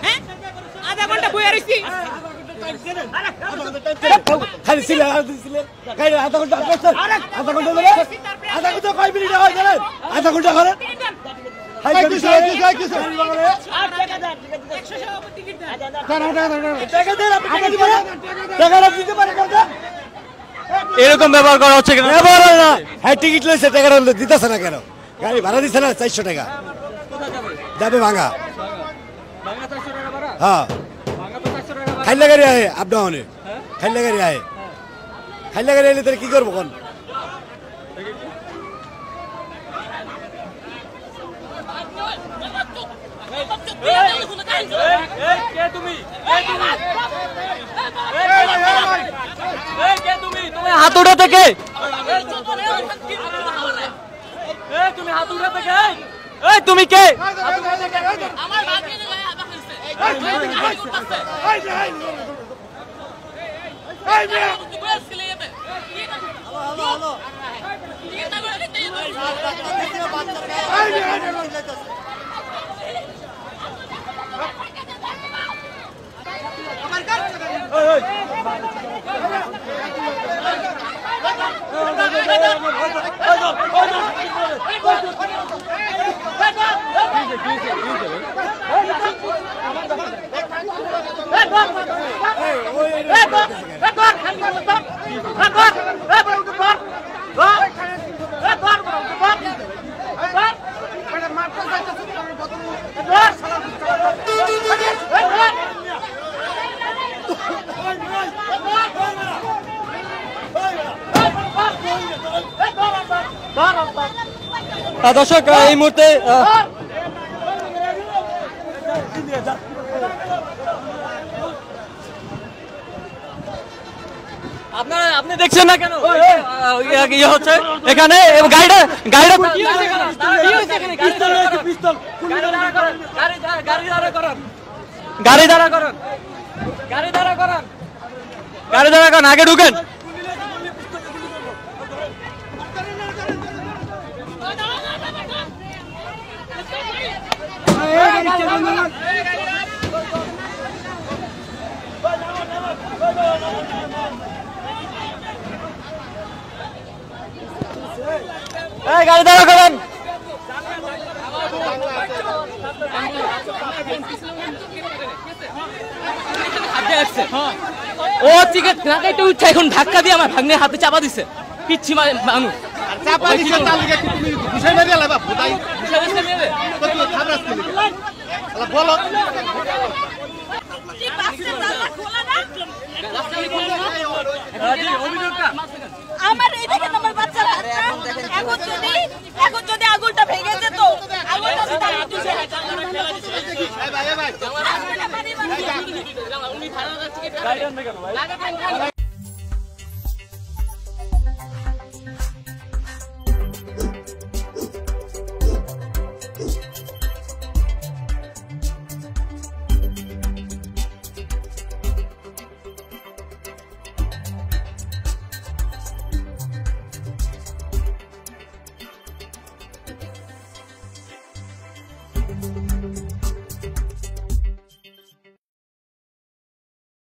হ্যাঁ আধা ঘন্টা বইয়া রইছি খালি ছিলে গাড়ি আধা ঘন্টা আধা ঘন্টা ধরে আধা ঘন্টা কয় মিনিট হয় জানেন আধা ঘন্টা করে এরকম ব্যবহার করা হচ্ছে কেন? না হ্যাঁ টিকিট লইছে টাকাটা দিতেছে না কেন? গাড়ি ভাড়া দিচ্ছে না 400 টাকা যাবে ভাঙা। হ্যাঁ খাইলে গাড়ি আয় আপ ডাউনে খাইলে গাড়ি আয় খাইলে গাড়ি আইলে তাহলে কি করবো কোন? হাত উঠা থেকে তুমি হাত উঠা থেকে তুমি কে? দর্শক এই মুহূর্তে আপনি দেখছেন না কেন ইয়ে হচ্ছে এখানে গাড়িটা গাড়ি দাঁড়া করেন আগে ঢুকেন। গাড়ি দাঁড়া করেন। ও টিকিট না কাইতে উঠছে এখন ধাক্কা দিয়ে আমার ভাগ্নের হাতে চাপা দিছে পিচ্ছি মানুষ চাপা দিছে তার লিগে কি তুমি ঘুষাই মেরে লাবা ফুটাই ঘুষাই মেরে কত খারাপ ছিল আলা বলো কি বাসে তালা খোলা না জি অভিযোগটা আমার এই দেখেন আমার বাচ্চার হাতটা এখন যদি আগুনটা ভেঙে যেত আগুনটা যদি আমি তুলে ভাই ভাই উনি ধারা যাচ্ছে কি